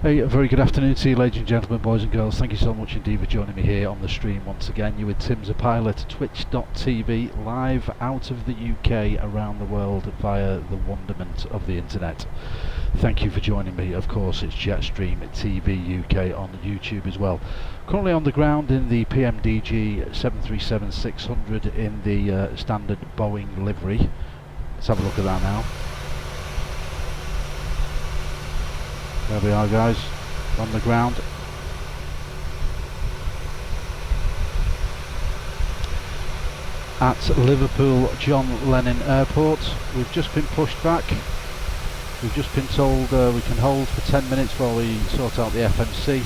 Hey, a very good afternoon to you, ladies and gentlemen, boys and girls. Thank you so much indeed for joining me here on the stream once again. You're with Tim's a Pilot, twitch.tv, live out of the UK, around the world via the wonderment of the internet. Thank you for joining me. Of course, it's Jetstream TV UK on YouTube as well. Currently on the ground in the Pmdg 737-600 in the standard Boeing livery. Let's have a look at that now. There we are, guys, on the ground. At Liverpool John Lennon Airport. We've just been pushed back. We've just been told we can hold for 10 minutes while we sort out the FMC.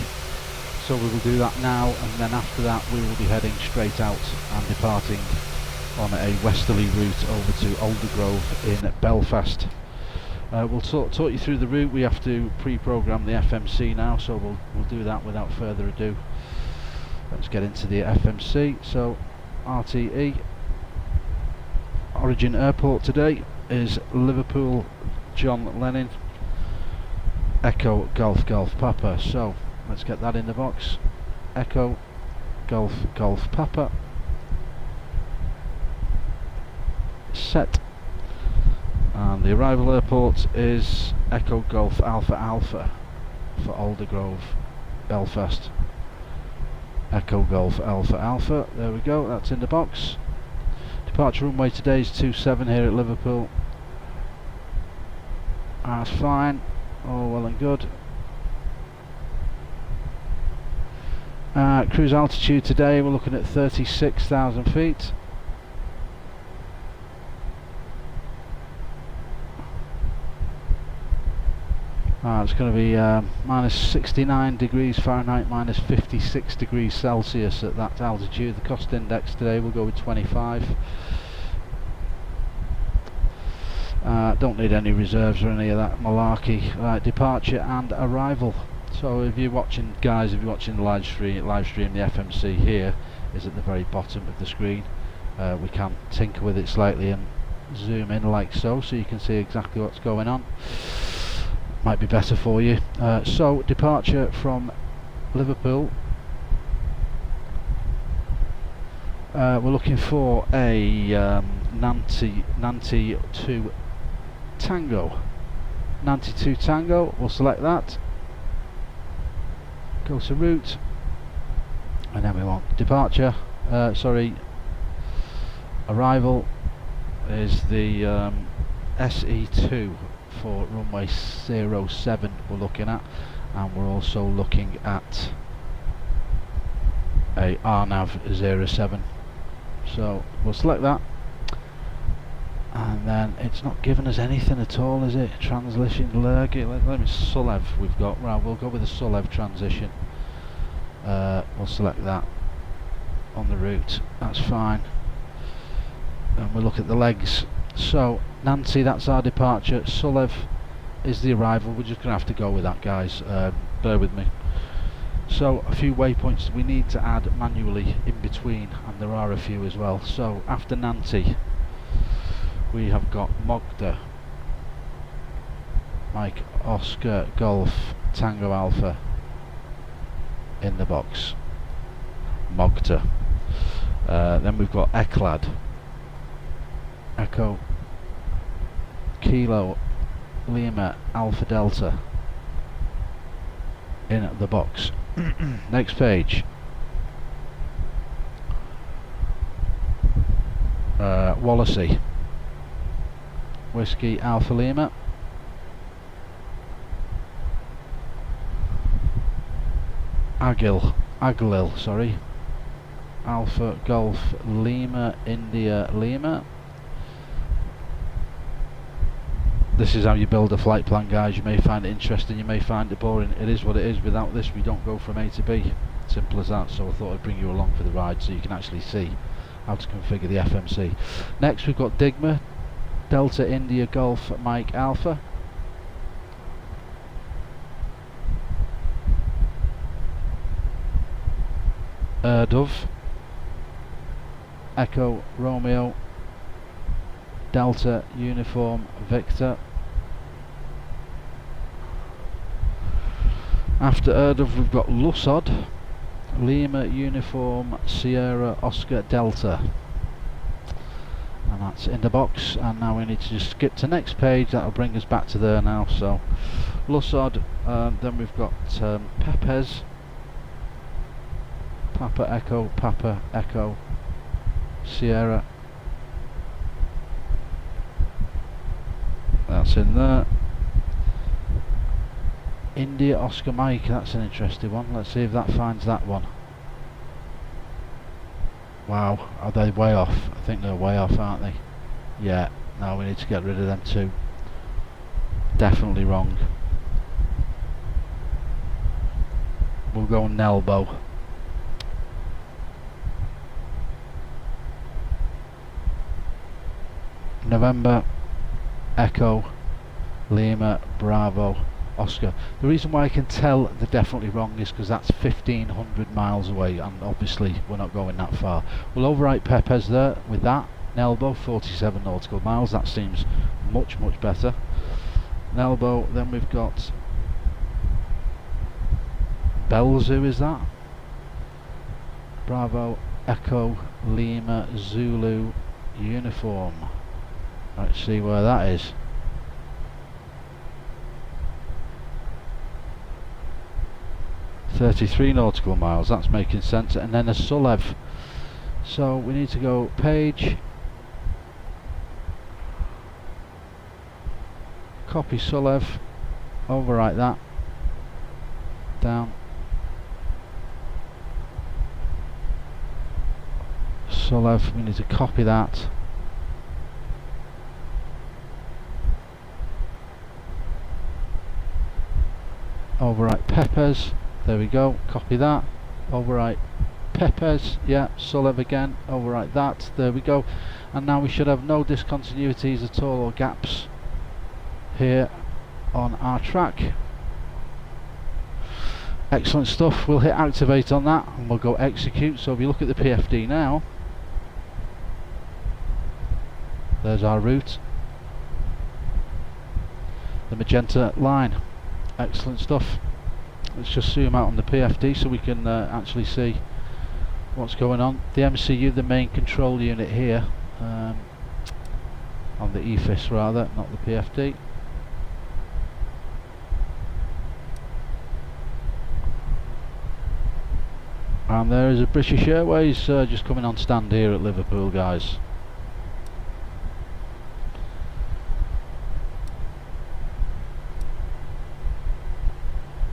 So we will do that now, and then after that we will be heading straight out and departing on a westerly route over to Abergrove in Belfast. We'll talk you through the route. We have to pre-program the FMC now, so we'll do that without further ado. Let's get into the FMC. So RTE origin airport today is Liverpool John Lennon Echo Golf Golf Papa. So let's get that in the box. Echo Golf Golf Papa. Set. And the arrival airport is Echo Golf Alpha Alpha for Abergrove Belfast. Echo Golf Alpha Alpha, there we go, that's in the box. Departure runway today is 27 here at Liverpool. That's fine, all well and good. Cruise altitude today, we're looking at 36,000 feet. It's going to be minus 69 degrees Fahrenheit, minus 56 degrees Celsius at that altitude. The cost index today will go with 25. Don't need any reserves or any of that malarkey. Right, departure and arrival. So if you're watching, guys, if you're watching the live stream, the FMC here is at the very bottom of the screen. We can tinker with it slightly and zoom in like so you can see exactly what's going on. Might be better for you. So departure from Liverpool. We're looking for a Nanti 2 Tango. Nanti 2 Tango. We'll select that. Go to route, and then we want departure. Arrival is the SE2. For runway 07 we're looking at, and we're also looking at a RNAV 07. So we'll select that, and then it's not giving us anything at all, is it? Transition leg, let me Sulev we've got. Right, we'll go with the Sulev transition. We'll select that on the route, that's fine, and we'll look at the legs. So Nanti, that's our departure. Sulev is the arrival. We're just going to have to go with that, guys. Bear with me. So a few waypoints we need to add manually in between, and there are a few as well. So after Nanti we have got Mogda, Mike Oscar Golf Tango Alpha in the box. Mogda. Then we've got Eklad, Echo Kilo Lima Alpha Delta in the box. Next page. Wallasey Whiskey Alpha Lima. Agilil, sorry. Alpha Golf Lima India Lima. This is how you build a flight plan, guys. You may find it interesting, you may find it boring. It is what it is. Without this we don't go from A to B. Simple as that. So I thought I'd bring you along for the ride so you can actually see how to configure the FMC. Next we've got Digma Delta India Golf Mike Alpha. Dove Echo Romeo Delta Uniform Victor. After Erdov we've got Lusod, Lima Uniform Sierra Oscar Delta, and that's in the box. And now we need to just skip to next page. That'll bring us back to there now. So Lusod, then we've got Pepes, Papa Echo Sierra, that's in there. India Oscar Mike, that's an interesting one. Let's see if that finds that one. Wow, are they way off? I think they're way off, aren't they? Yeah, no, we need to get rid of them too. Definitely wrong. We'll go Nelbo. November Echo Lima Bravo Oscar. The reason why I can tell they're definitely wrong is because that's 1500 miles away, and obviously we're not going that far. We'll overwrite Pepes there with that. Nelbo 47 nautical miles, that seems much better. Nelbo, then we've got Belzu, is that? Bravo Echo Lima Zulu Uniform. Let's see where that is. .33 nautical miles, that's making sense. And then a Sulev, so we need to go page, copy Sulev, overwrite that, down, Sulev, we need to copy that, overwrite Pepes. There we go, copy that, overwrite Pepes, yeah, Sulev again, overwrite that, there we go. And now we should have no discontinuities at all, or gaps here on our track. Excellent stuff. We'll hit activate on that and we'll go execute. So if you look at the PFD now, there's our route, the magenta line. Excellent stuff. Let's just zoom out on the PFD so we can actually see what's going on. The MCU, the main control unit here, on the EFIS rather, not the PFD. And there is a British Airways just coming on stand here at Liverpool, guys.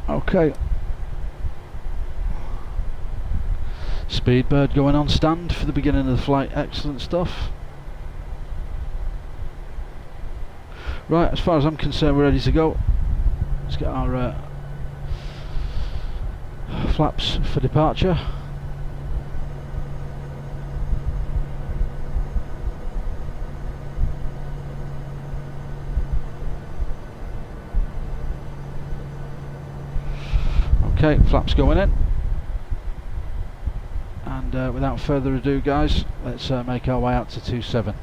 Okay. Speedbird going on stand for the beginning of the flight. Excellent stuff. Right, as far as I'm concerned, we're ready to go. Let's get our flaps for departure. Okay, flaps going in. And without further ado, guys, let's make our way out to 27.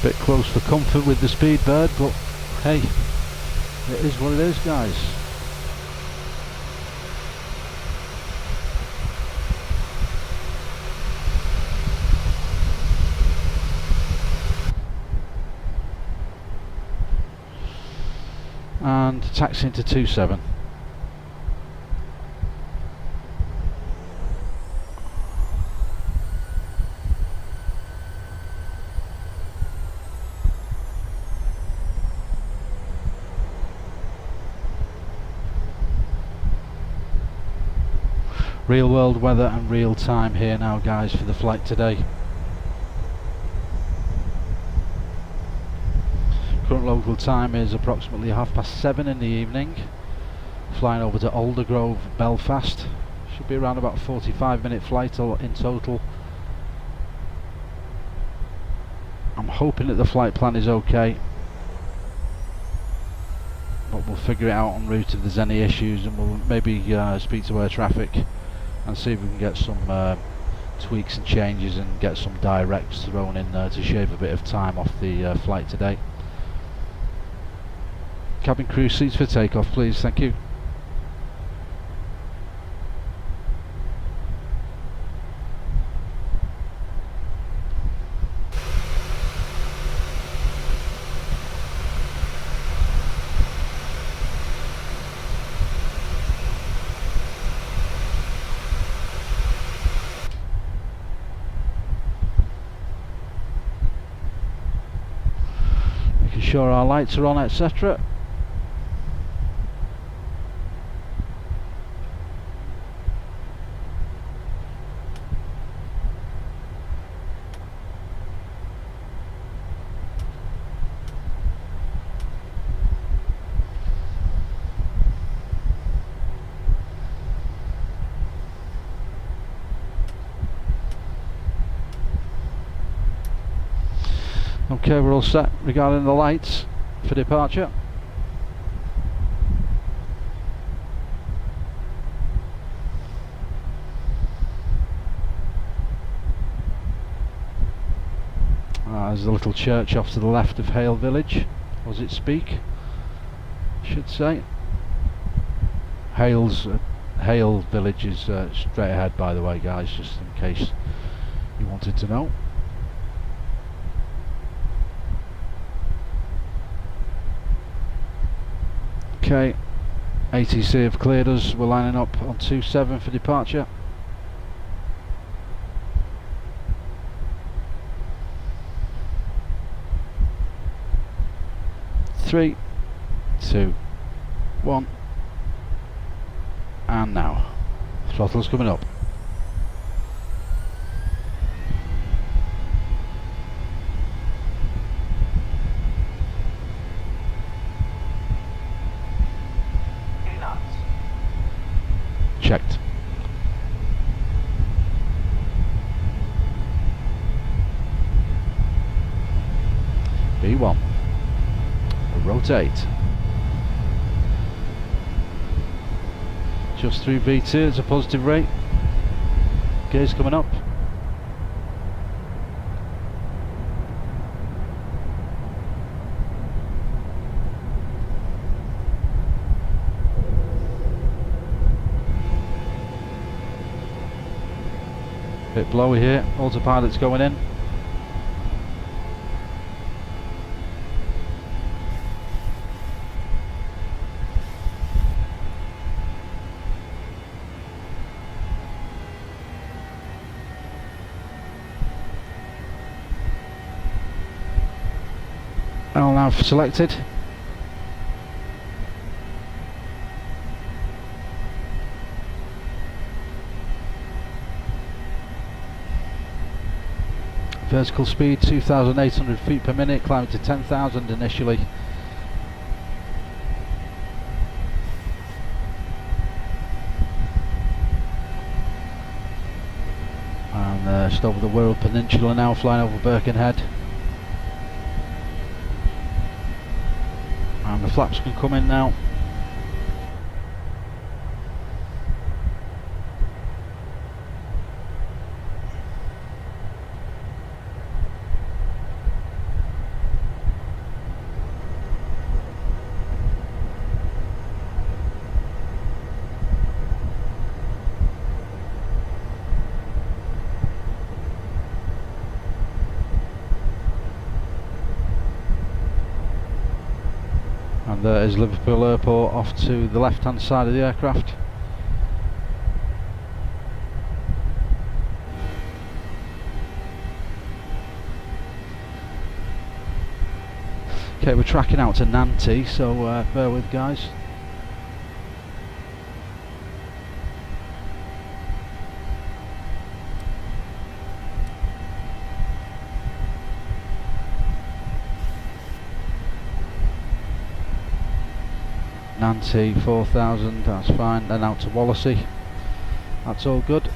Bit close for comfort with the Speedbird, but hey, it is what it is, guys. And taxiing to 27. Real world weather and real time here now, guys, for the flight today. Current local time is approximately 7:30 in the evening. Flying over to Abergrove Belfast. Should be around about a 45-minute flight in total. I'm hoping that the flight plan is okay, but we'll figure it out en route if there's any issues, and we'll maybe speak to air traffic and see if we can get some tweaks and changes and get some directs thrown in there to shave a bit of time off the flight today. Cabin crew, seats for takeoff please, thank you. Making sure our lights are on, etc. Okay, we're all set regarding the lights for departure. There's a little church off to the left of Hale Village, or does it speak? I should say. Hale Village is straight ahead, by the way, guys, just in case you wanted to know. Okay, ATC have cleared us, we're lining up on 27 for departure. Three, two, one, and now. Throttle's coming up. Checked. B1. Rotate. Just through V2, it's a positive rate. Gears coming up. Bit blowy here, autopilot's going in. Nav selected. Vertical speed 2,800 feet per minute, climbing to 10,000 initially. And just over the Wirral Peninsula now, flying over Birkenhead. And the flaps can come in now. And there is Liverpool Airport off to the left hand side of the aircraft. Okay, we're tracking out to Nanty, so bear with, guys. Nantes 4000, that's fine. Then out to Wallasey, that's all good.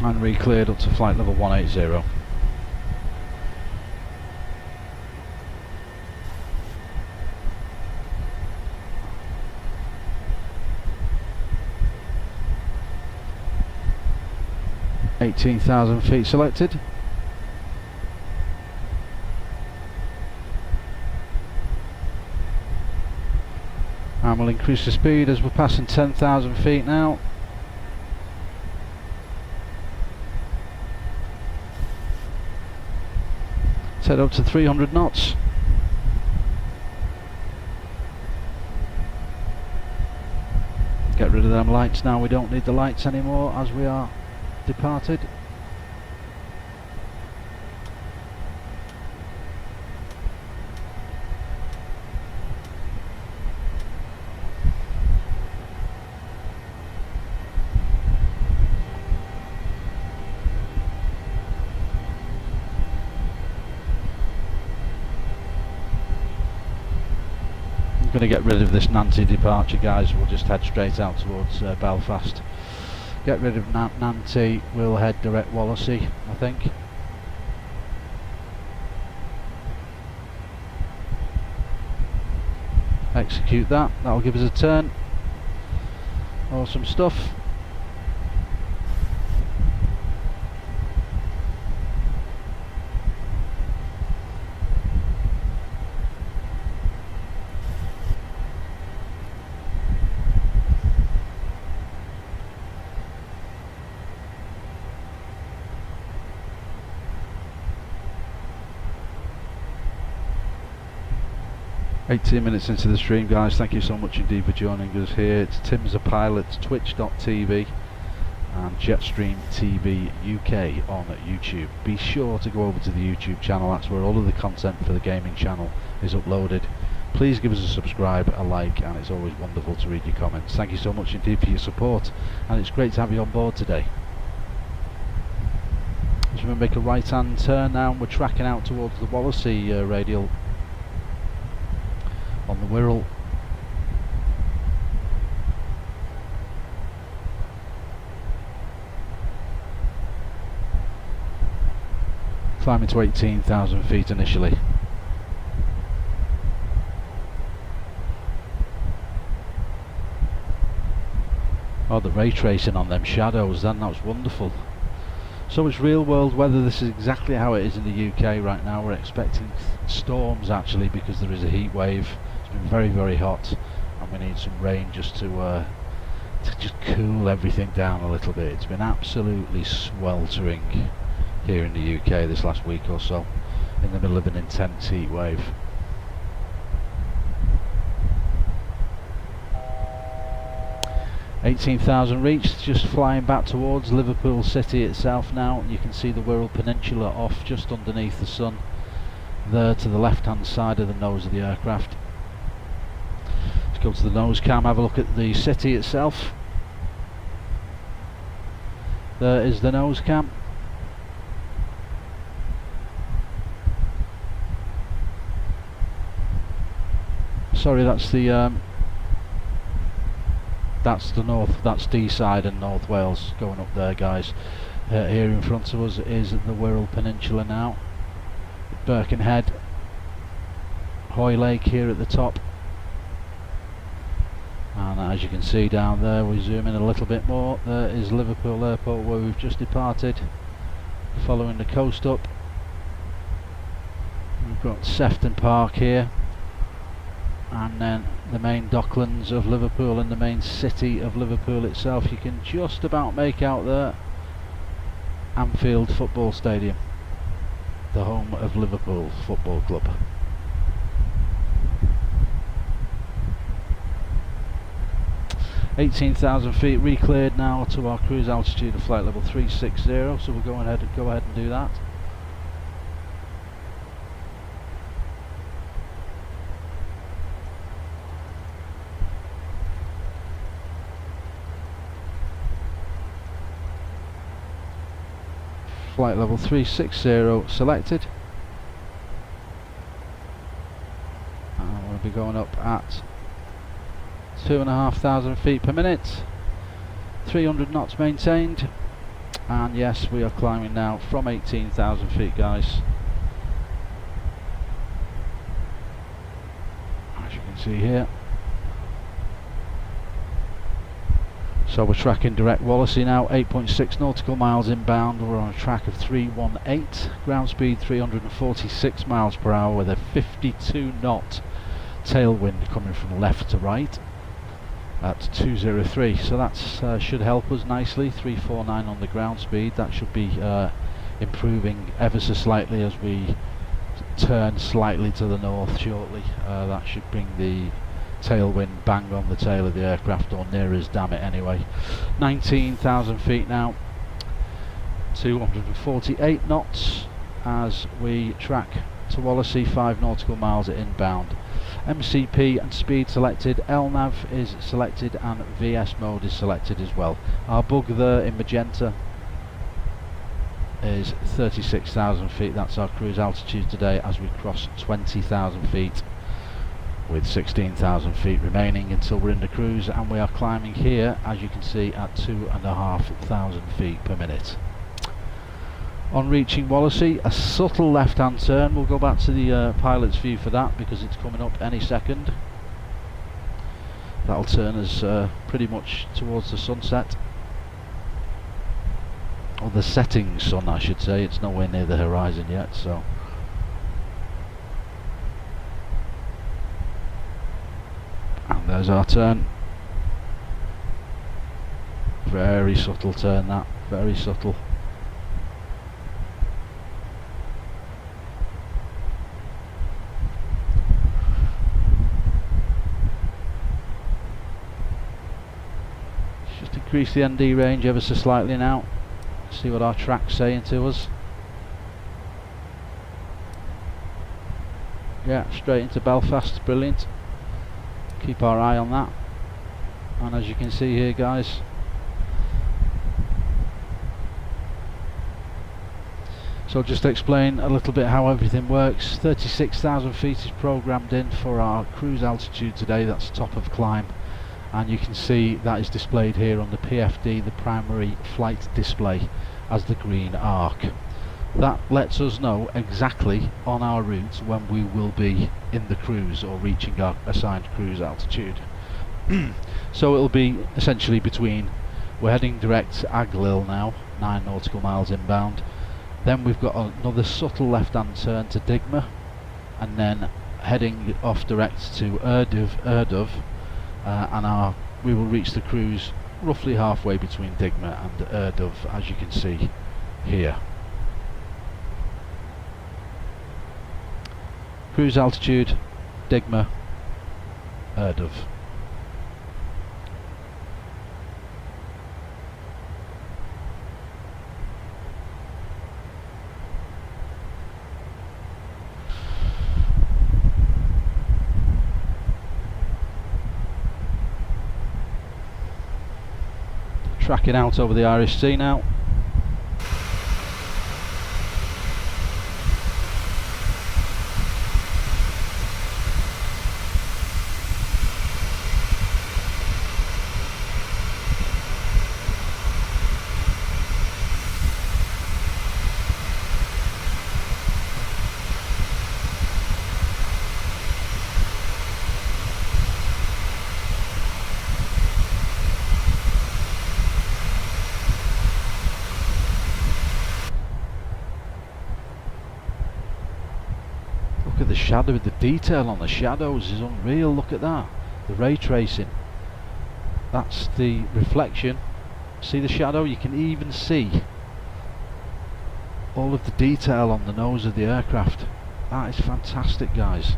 And re-cleared up to flight level 180. $18,000 feet selected. And we'll increase the speed as we're passing 10,000 feet now. Set up to 300 knots. Get rid of them lights now, we don't need the lights anymore as we are departed. I'm going to get rid of this Nantes departure, guys. We'll just head straight out towards Belfast. Get rid of Nantes, we'll head direct Wallasey, I think. Execute that, that'll give us a turn. Awesome stuff. $18 minutes into the stream, guys. Thank you so much indeed for joining us here. It's Tim's a Pilot, twitch.tv and Jetstream TV UK on YouTube. Be sure to go over to the YouTube channel, that's where all of the content for the gaming channel is uploaded. Please give us a subscribe, a like, and it's always wonderful to read your comments. Thank you so much indeed for your support, and it's great to have you on board today. Just going to make a right hand turn now, and we're tracking out towards the Wallasey radial on the Wirral. Climbing to 18,000 feet initially. Oh, the ray tracing on them shadows, then that was wonderful. So it's real world weather. This is exactly how it is in the UK right now. We're expecting storms actually because there is a heat wave. It's been very, very hot, and we need some rain just to just cool everything down a little bit. It's been absolutely sweltering here in the UK this last week or so, in the middle of an intense heat wave. $18,000 reached, just flying back towards Liverpool city itself now. You can see the Wirral Peninsula off just underneath the sun there to the left hand side of the nose of the aircraft. Let's go to the nose cam, have a look at the city itself. There is the nose cam. Sorry, that's the north, that's D side and North Wales going up there, guys. Here in front of us is the Wirral Peninsula now. Birkenhead, Hoy Lake here at the top. And as you can see down there, we zoom in a little bit more, there is Liverpool Airport where we've just departed, following the coast up. We've got Sefton Park here, and then the main docklands of Liverpool and the main city of Liverpool itself. You can just about make out there Anfield Football Stadium, the home of Liverpool Football Club. 18,000 feet re-cleared now to our cruise altitude of flight level 360, so we'll go ahead and do that. Flight level 360 selected, and we'll be going up at 2,500 feet per minute, 300 knots maintained, and yes, we are climbing now from 18,000 feet, guys. As you can see here. So we're tracking direct Wallasey now, 8.6 nautical miles inbound. We're on a track of 318, ground speed 346 miles per hour with a 52 knot tailwind coming from left to right at 203. So that should help us nicely. 349 on the ground speed. That should be improving ever so slightly as we turn slightly to the north shortly. That should bring the tailwind bang on the tail of the aircraft, or near us, damn it, anyway. 19,000 feet now, 248 knots as we track to Wallasey, 5 nautical miles at inbound. MCP and speed selected, LNAV is selected, and VS mode is selected as well. Our bug there in magenta is 36,000 feet. That's our cruise altitude today as we cross 20,000 feet with 16,000 feet remaining until we're in the cruise, and we are climbing here, as you can see, at 2,500 feet per minute. On reaching Wallasey, a subtle left hand turn. We'll go back to the pilot's view for that because it's coming up any second. That'll turn us pretty much towards the sunset, or the setting sun I should say. It's nowhere near the horizon yet, so and there's our turn. Very subtle turn, that, very subtle. Just increase the ND range ever so slightly now. See what our track's saying to us. Yeah, straight into Belfast, brilliant. Keep our eye on that. And as you can see here, guys, so just to explain a little bit how everything works. 36,000 feet is programmed in for our cruise altitude today. That's top of climb, and you can see that is displayed here on the PFD, the primary flight display, as the green arc. That lets us know exactly on our route when we will be in the cruise or reaching our assigned cruise altitude. So it'll be essentially between, we're heading direct to Aglil now, 9 nautical miles inbound. Then we've got another subtle left hand turn to Digma, and then heading off direct to Erdov, and we will reach the cruise roughly halfway between Digma and Erdov, as you can see here. Cruise altitude, Digma, Erdov. Tracking out over the Irish Sea now. Look at the shadow, the detail on the shadows is unreal. Look at that, the ray tracing. That's the reflection. See the shadow? You can even see all of the detail on the nose of the aircraft. That is fantastic, guys.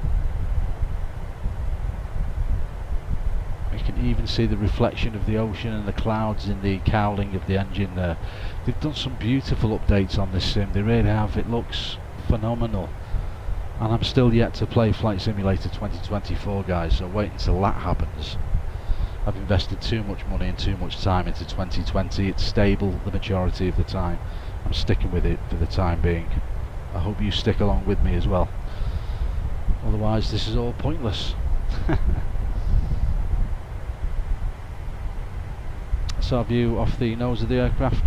You can can even see the reflection of the ocean and the clouds in the cowling of the engine there. They've done some beautiful updates on this sim, they really have. It looks phenomenal. And I'm still yet to play Flight Simulator 2024, guys, so wait until that happens. I've invested too much money and too much time into 2020. It's stable the majority of the time. I'm sticking with it for the time being. I hope you stick along with me as well. Otherwise this is all pointless. That's our view off the nose of the aircraft.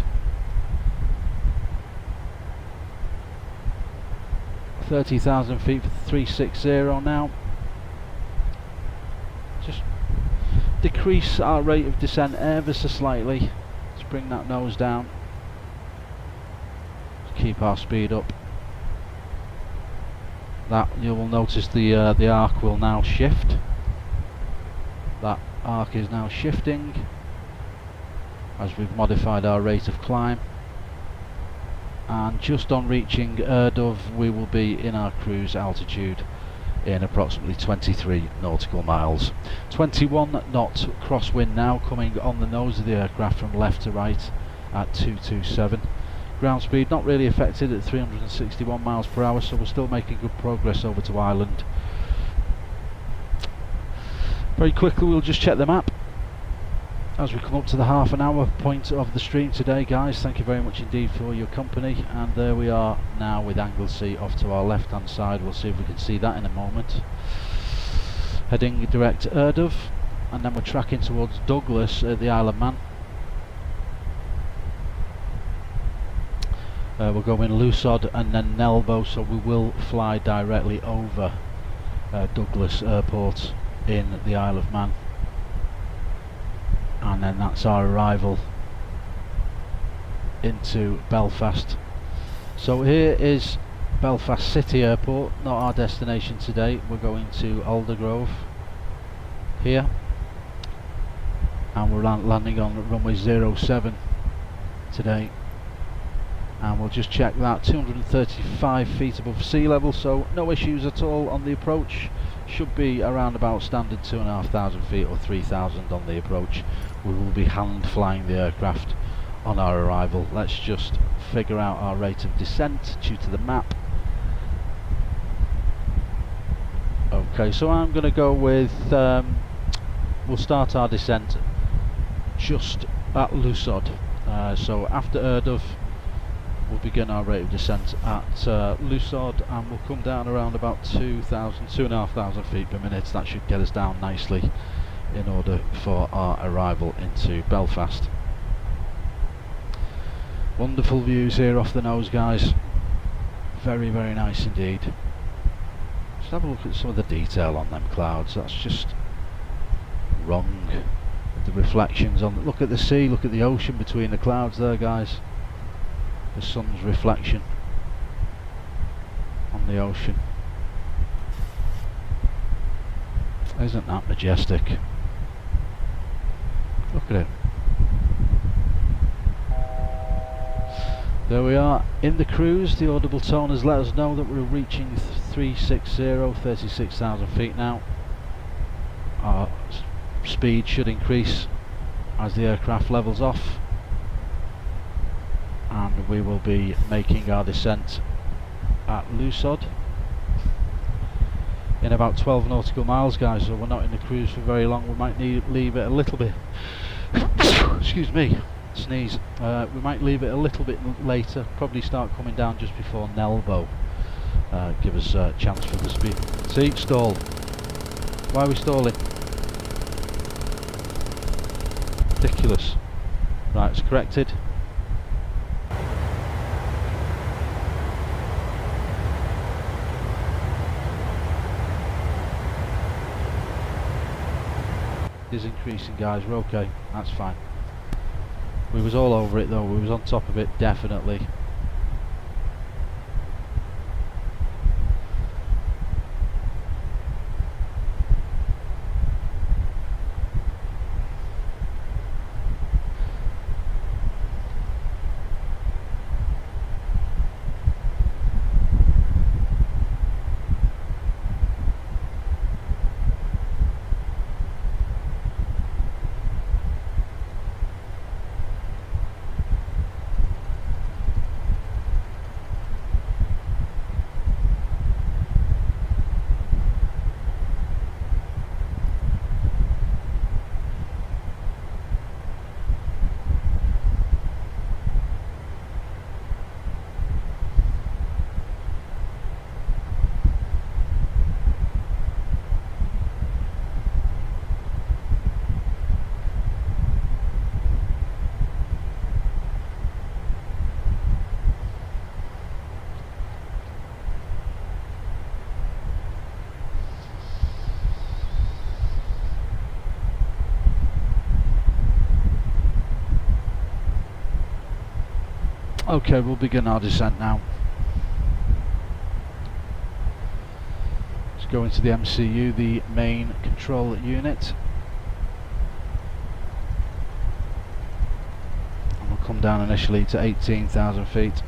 30,000 feet for 360 now. Just decrease our rate of descent ever so slightly. Let's bring that nose down. Keep our speed up. That you will notice the arc will now shift. That arc is now shifting as we've modified our rate of climb. And just on reaching Abergrove we will be in our cruise altitude in approximately 23 nautical miles. 21 knot crosswind now coming on the nose of the aircraft from left to right at 227. Ground speed not really affected at 361 miles per hour, so we're still making good progress over to Ireland. Very quickly we'll just check the map as we come up to the half an hour point of the stream today, guys. Thank you very much indeed for your company, and there we are now with Anglesey off to our left hand side. We'll see if we can see that in a moment. Heading direct to Abergrove, and then we're tracking towards Douglas at the Isle of Man. We'll go in Lusod and then Nelbo, so we will fly directly over Douglas Airport in the Isle of Man. And then that's our arrival into Belfast. So here is Belfast City Airport, not our destination today. We're going to Abergrove here, and we're landing on runway 07 today. And we'll just check that, 235 feet above sea level, so no issues at all on the approach. Should be around about standard 2,500 feet or 3,000 on the approach. We will be hand flying the aircraft on our arrival. Let's just figure out our rate of descent due to the map. Okay, so I'm going to go with, we'll start our descent just at Lusod. So after Abergrove we'll begin our rate of descent at Lusod, and we'll come down around about 2,500 feet per minute. That should get us down nicely in order for our arrival into Belfast. Wonderful views here off the nose, guys. Very, very nice indeed. Just have a look at some of the detail on them clouds. That's just wrong. The reflections on, look at the sea, look at the ocean between the clouds there, guys. The sun's reflection on the ocean. Isn't that majestic? Look at it. There we are in the cruise. The audible tone has let us know that we're reaching 360, 36,000 feet now. Our speed should increase as the aircraft levels off, and we will be making our descent at Lusod in about 12 nautical miles, guys. So we're not in the cruise for very long. We might leave it a little bit excuse me, sneeze. We might leave it a little bit later, probably start coming down just before Nelbo. Give us a chance for the speed. See, stall. Why are we stalling? Ridiculous. Right, it's corrected. Is increasing, guys. We're okay, that's fine. We was all over it though, we was on top of it, definitely. Okay, we'll begin our descent now. Let's go into the MCU, the main control unit. And we'll come down initially to 18,000 feet.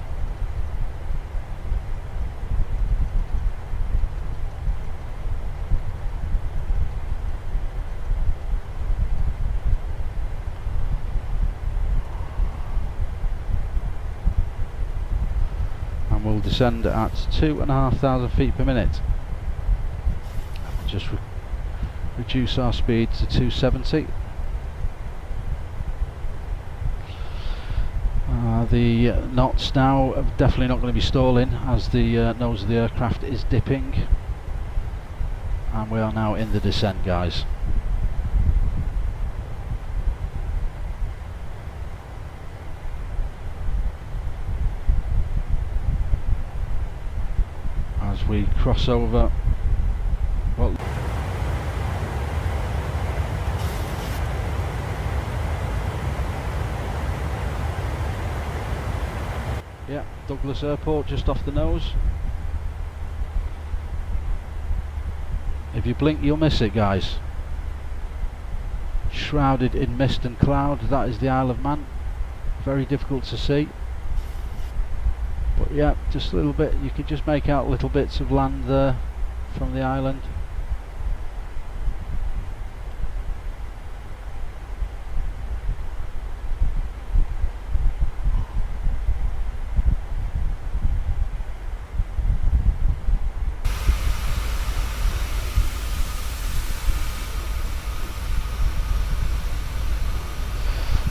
We'll descend at 2,500 feet per minute. Just reduce our speed to 270. The knots now are definitely not going to be stalling as the nose of the aircraft is dipping, and we are now in the descent, guys. As we cross over, well, yeah, Douglas Airport just off the nose. If you blink you'll miss it, guys. Shrouded in mist and cloud, that is the Isle of Man. Very difficult to see. But yeah, just a little bit, you can just make out little bits of land there from the island.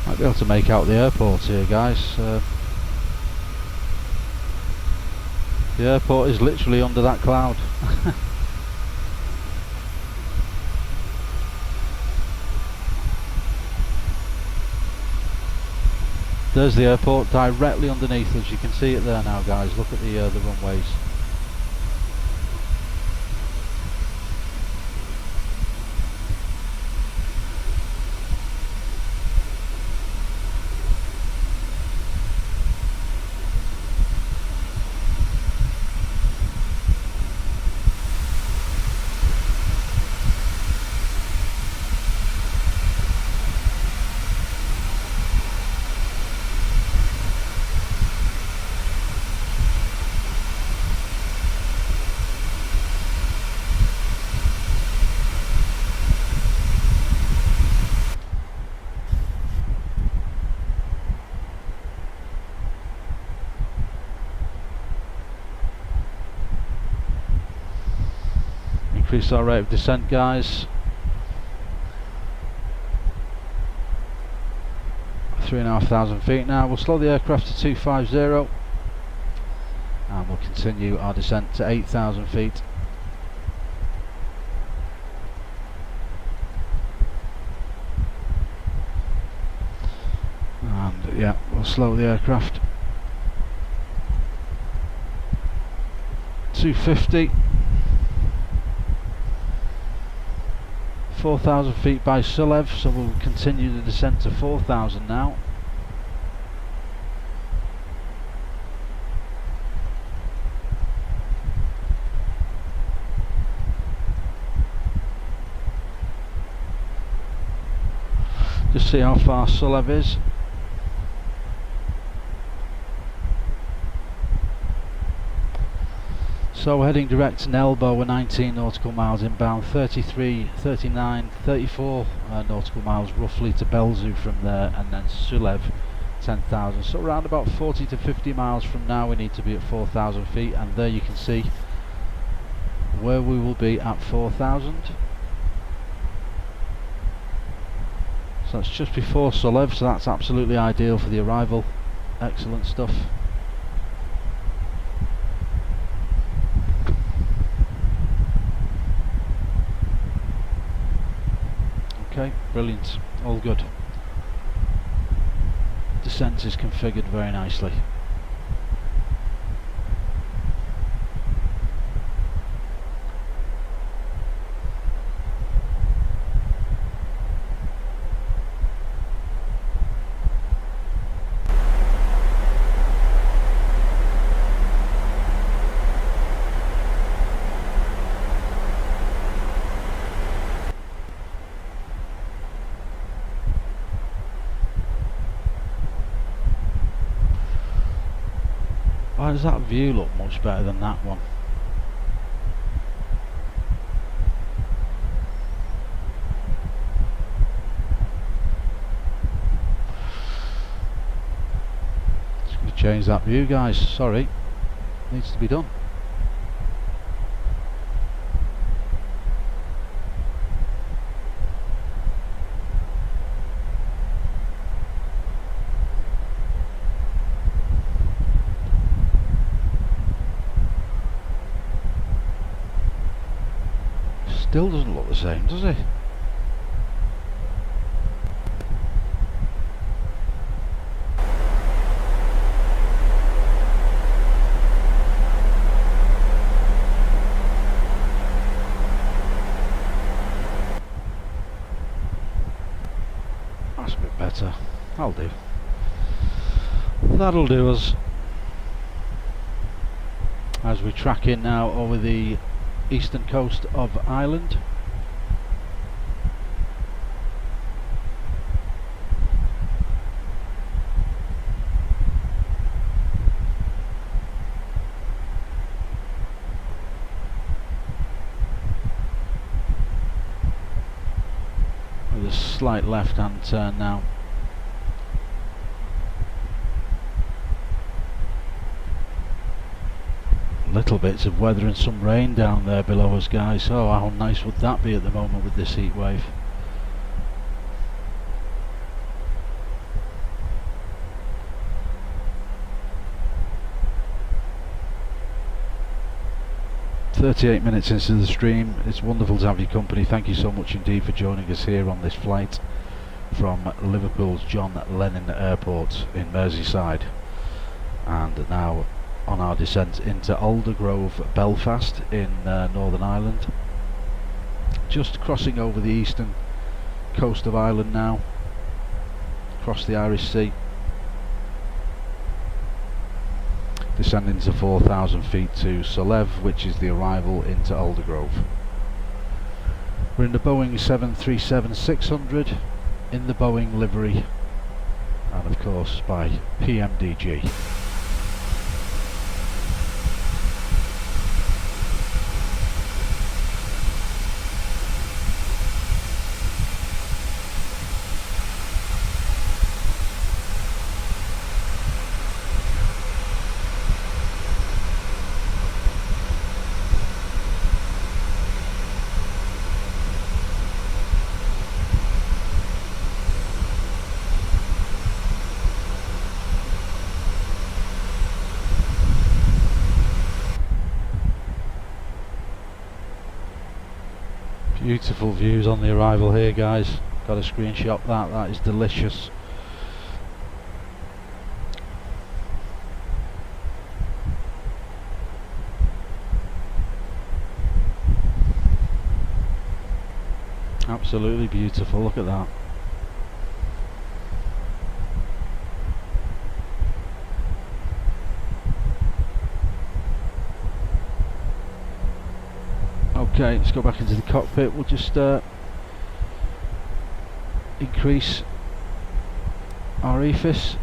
Might be able to make out the airport here, guys. The airport is literally under that cloud. There's the airport directly underneath us. You can see it there now, guys. Look at the runways. Increase our rate of descent, guys. 3,500 feet now. We'll slow the aircraft to 250 and we'll continue our descent to 8,000 feet. And yeah, we'll slow the aircraft 250. 4,000 feet by Sulev, so we'll continue the descent to 4,000 now. Just see how far Sulev is. So we're heading direct to Nelbo, we're 19 nautical miles inbound, 33, 39, 34 nautical miles roughly to Belzou from there, and then Sulev 10,000. So around about 40 to 50 miles from now we need to be at 4,000 feet, and there you can see where we will be at 4,000. So that's just before Sulev, so that's absolutely ideal for the arrival. Excellent stuff. Okay, brilliant, all good. Descent is configured very nicely. Why does that view look much better than that one? Just going to change that view, guys. Sorry, needs to be done. Still doesn't look the same, does it? That's a bit better. That'll do. That'll do us. As we track in now over the eastern coast of Ireland. With a slight left-hand turn now. Little bits of weather and some rain down there below us, guys. Oh, how nice would that be at the moment with this heat wave? "38 minutes into the stream. It's wonderful to have your company. Thank you so much indeed for joining us here on this flight from Liverpool's John Lennon Airport in Merseyside, and now on our descent into Abergrove Belfast in Northern Ireland. Just crossing over the eastern coast of Ireland now, across the Irish Sea, descending to 4,000 feet to Solev, which is the arrival into Abergrove. We're in the Boeing 737-600 in the Boeing livery, and of course by Pmdg. Beautiful views on the arrival here, guys. Got a screenshot that is delicious. Absolutely beautiful, look at that. Okay, let's go back into the cockpit. We'll just increase our EFIS.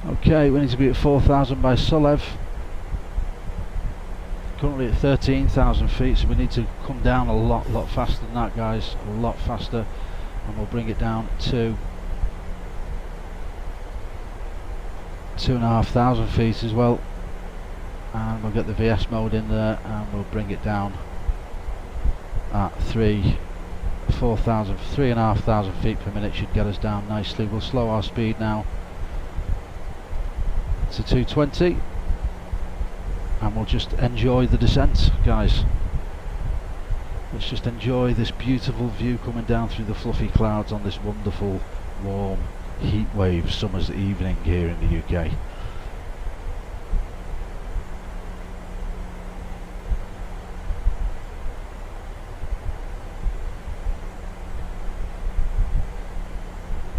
Okay, we need to be at 4,000 by Solev. Currently at 13,000 feet, so we need to come down a lot faster than that, guys. A lot faster, and we'll bring it down to 2,500 feet as well, and we'll get the VS mode in there, and we'll bring it down at 3,500 feet per minute. Should get us down nicely. We'll slow our speed now to 220, and we'll just enjoy the descent, guys. Let's just enjoy this beautiful view coming down through the fluffy clouds on this wonderful warm heat wave summer's evening here in the UK.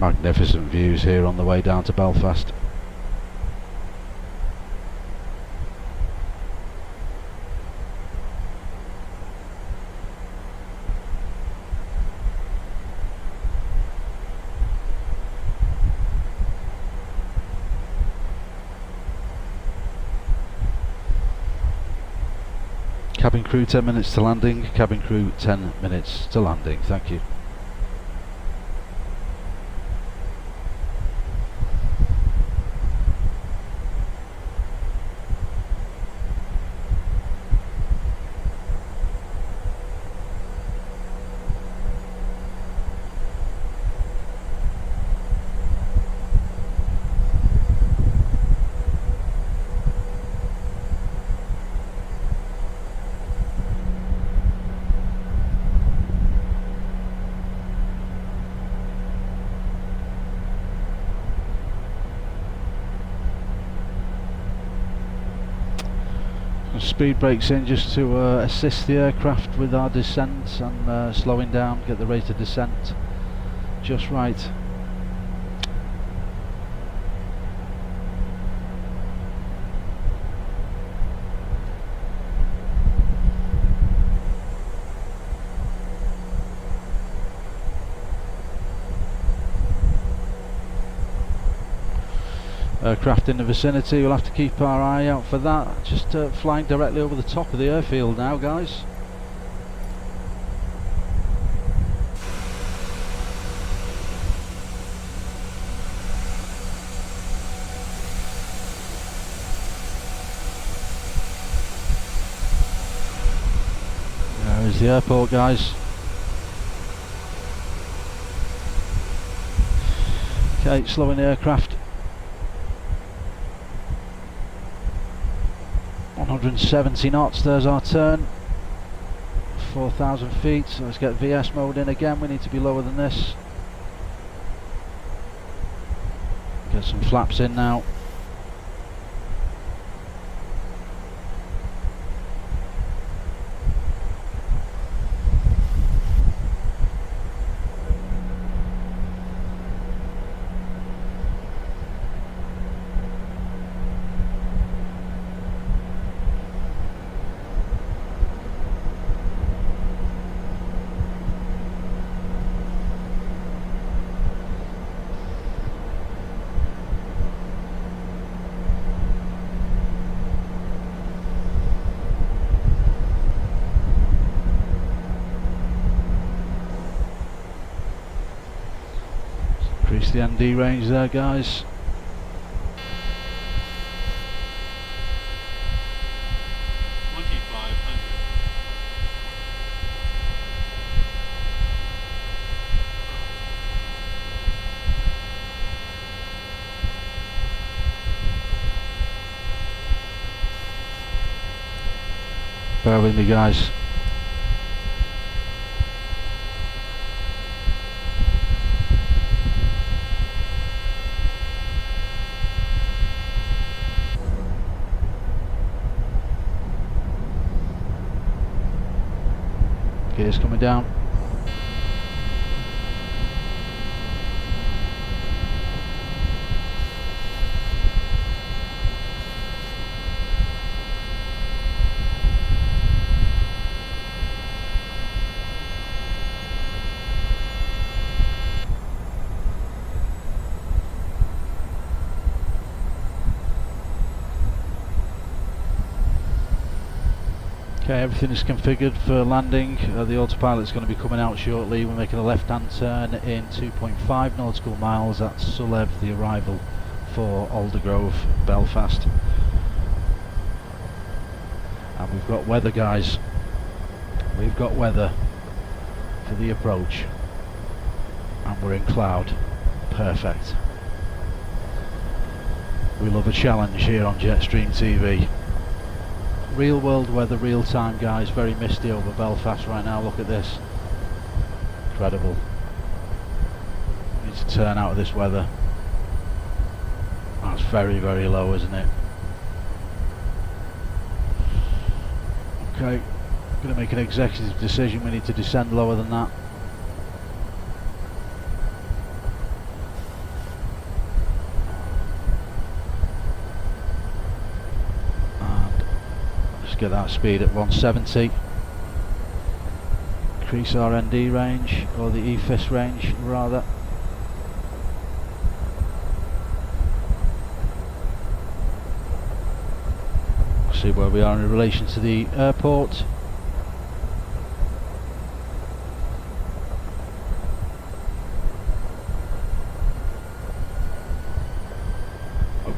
Magnificent views here on the way down to Belfast. Cabin crew 10 minutes to landing, cabin crew 10 minutes to landing, thank you. Speed brakes in just to assist the aircraft with our descent and slowing down, get the rate of descent just right. Aircraft in the vicinity, we'll have to keep our eye out for that. Just flying directly over the top of the airfield now, guys. There is the airport, guys. Okay, slowing the aircraft. 170 knots, there's our turn. 4,000 feet, so let's get VS mode in again. We need to be lower than this. Get some flaps in now. Increase the ND range there, guys. Bear with me, guys. Gears coming down. Okay, everything is configured for landing. The autopilot's going to be coming out shortly. We're making a left-hand turn in 2.5 nautical miles at Sulev, the arrival for Abergrove Belfast. And we've got weather, guys. We've got weather for the approach. And we're in cloud. Perfect. We love a challenge here on Jetstream TV. Real world weather, real time, guys. Very misty over Belfast right now. Look at this. Incredible. Need to turn out of this weather. That's very, very low, isn't it? Okay, going to make an executive decision. We need to descend lower than that. Get that speed at 170. Increase our ND range, or the EFIS range rather. See where we are in relation to the airport.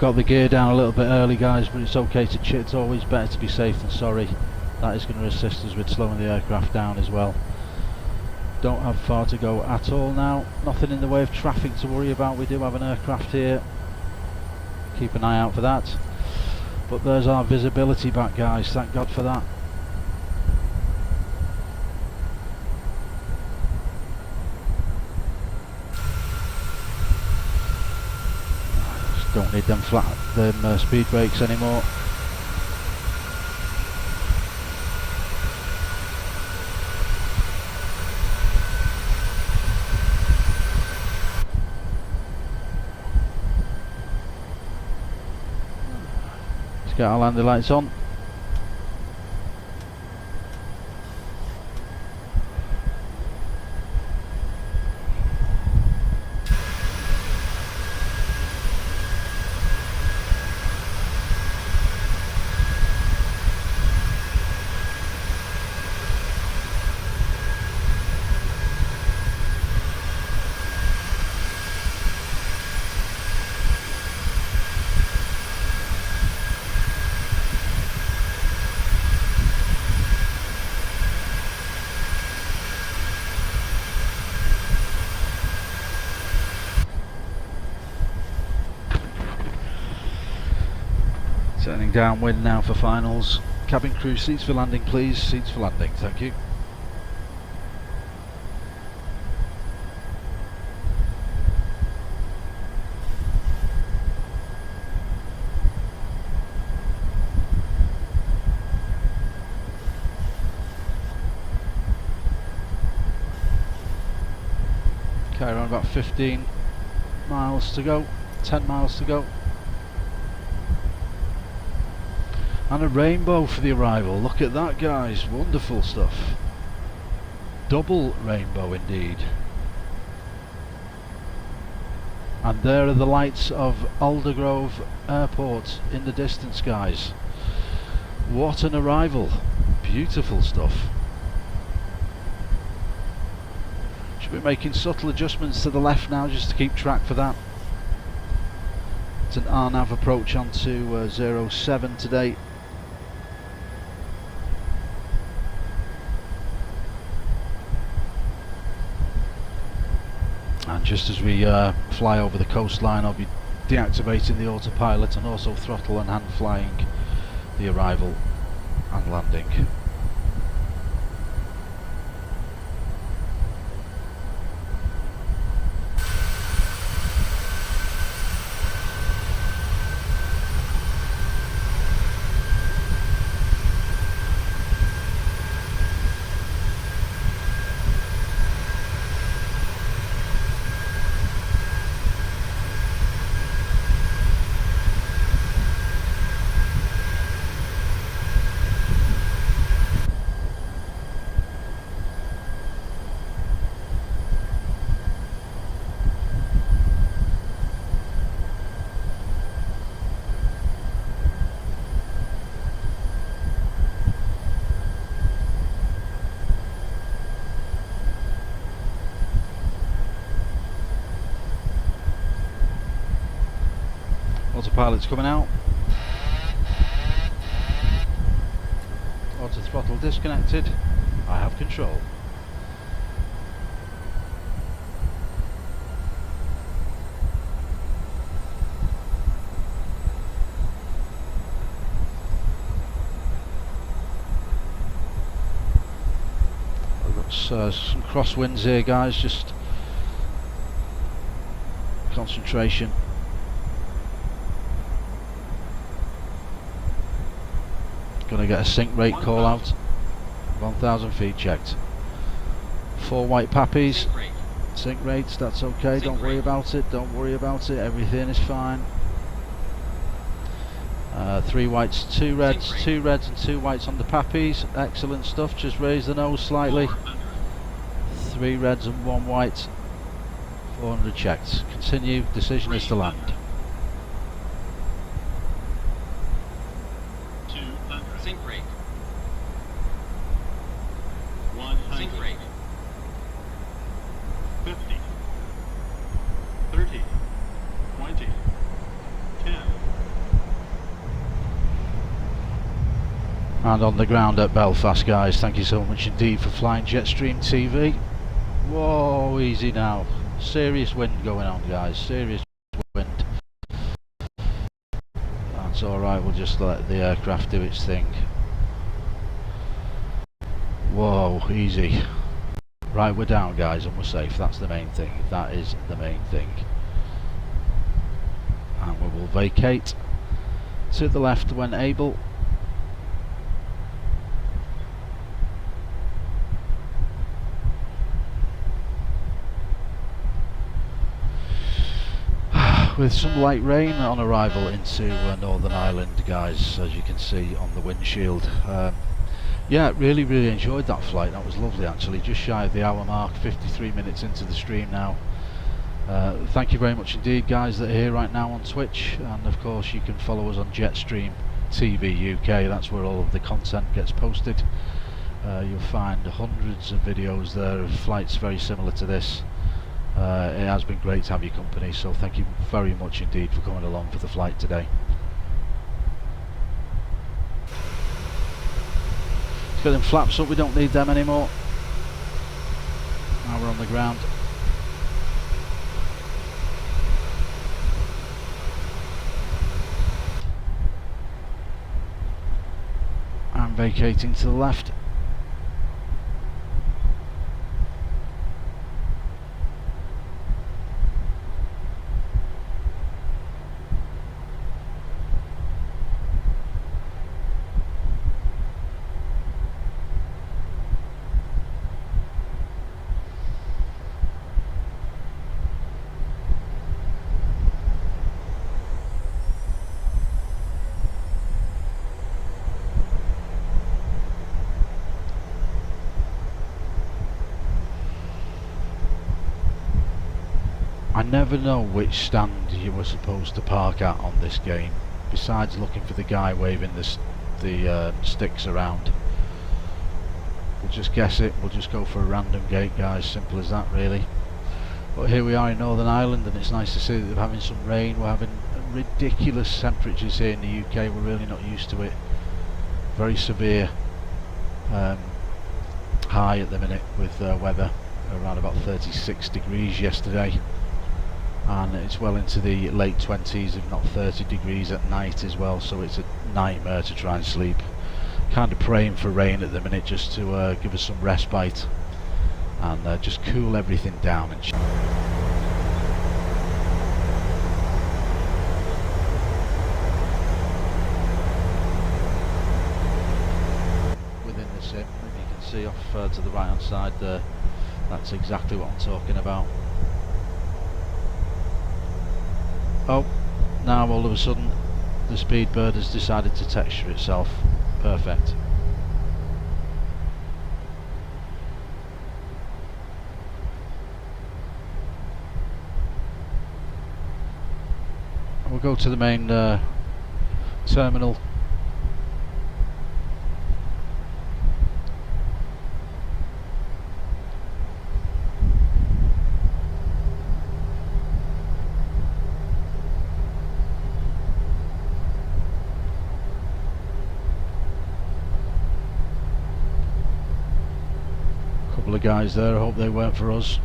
got the gear down a little bit early, guys, but it's okay to chit. It's always better to be safe than sorry. That is going to assist us with slowing the aircraft down as well. Don't have far to go at all now. Nothing in the way of traffic to worry about. We do have an aircraft here. Keep an eye out for that. But there's our visibility back, guys. Thank God for that. Don't need them speed brakes anymore. Let's get our landing lights on. Turning downwind now for finals. Cabin crew, seats for landing please, seats for landing, thank you. Okay, around about 15 miles to go, 10 miles to go. And a rainbow for the arrival. Look at that, guys. Wonderful stuff. Double rainbow indeed. And there are the lights of Abergrove Airport in the distance, guys. What an arrival. Beautiful stuff. Should be making subtle adjustments to the left now just to keep track for that. It's an RNAV approach onto 07 today. And just as we fly over the coastline, I'll be deactivating the autopilot and also throttle and hand flying the arrival and landing. Autopilot's coming out. Auto throttle disconnected. I have control. I've got some crosswinds here, guys, just concentration. Gonna get a sink rate call out. 1,000 feet checked. 4 white pappies. Sink rates, that's okay. Don't worry about it. Don't worry about it. Everything is fine. 3 whites, 2 reds, 2 reds and 2 whites on the pappies. Excellent stuff. Just raise the nose slightly. 3 reds and 1 white. 400 checked. Continue. Decision is to land. Sink rate. 100. Sink rate. 50. 30. 20. 10. And on the ground at Belfast, guys, thank you so much indeed for flying Jetstream TV. Whoa, easy now. Serious wind going on, guys, serious wind. That's alright, we'll just let the aircraft do its thing. Whoa, easy. Right, we're down, guys, and we're safe. That's the main thing. That is the main thing. And we will vacate to the left when able. With some light rain on arrival into Northern Ireland, guys, as you can see on the windshield. Yeah, really enjoyed that flight. That was lovely, actually. Just shy of the hour mark, 53 minutes into the stream now. Thank you very much indeed, guys, that are here right now on Twitch, and of course you can follow us on Jetstream TV UK. That's where all of the content gets posted. You'll find hundreds of videos there of flights very similar to this. It has been great to have your company, so thank you very much indeed for coming along for the flight today. Let's get them flaps up, we don't need them anymore. Now we're on the ground. And vacating to the left. I never know which stand you were supposed to park at on this game, besides looking for the guy waving the sticks around. We'll just guess it, we'll just go for a random gate, guys, simple as that really. But here we are in Northern Ireland, and it's nice to see that they're having some rain. We're having ridiculous temperatures here in the UK, we're really not used to it. Very severe high at the minute with weather, around about 36 degrees yesterday. And it's well into the late 20s, if not 30 degrees at night as well, so it's a nightmare to try and sleep. Kind of praying for rain at the minute just to give us some respite and just cool everything down. And within the sim, if you can see off to the right hand side there, that's exactly what I'm talking about. Oh, now all of a sudden the Speedbird has decided to texture itself. Perfect. We'll go to the main terminal. Couple of guys there, I hope they weren't for us.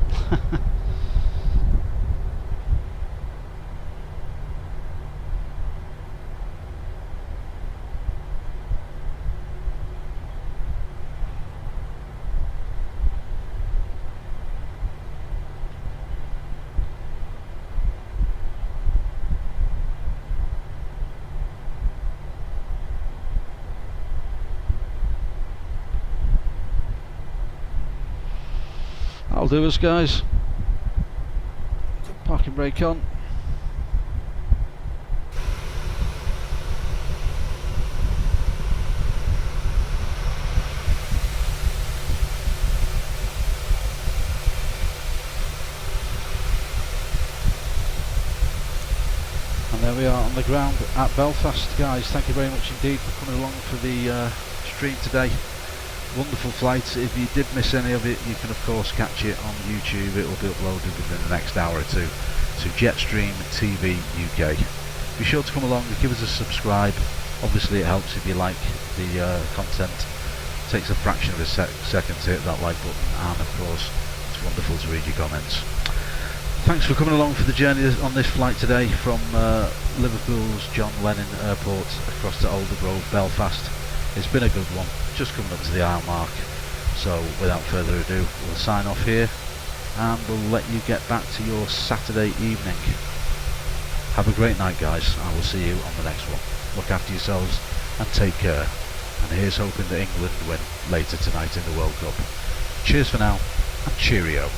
That'll do us, guys. Parking brake on. And there we are on the ground at Belfast, guys. Thank you very much indeed for coming along for the stream today. Wonderful flight. If you did miss any of it, you can of course catch it on YouTube. It will be uploaded within the next hour or two to Jetstream TV UK. Be sure to come along and give us a subscribe. Obviously it helps if you like the content. It takes a fraction of a second to hit that like button, and of course it's wonderful to read your comments. Thanks for coming along for the journey on this flight today from Liverpool's John Lennon Airport across to Abergrove Belfast. It's been a good one, just coming up to the hour mark. So without further ado, we'll sign off here and we'll let you get back to your Saturday evening. Have a great night, guys. I will see you on the next one. Look after yourselves and take care. And here's hoping that England win later tonight in the World Cup. Cheers for now and cheerio.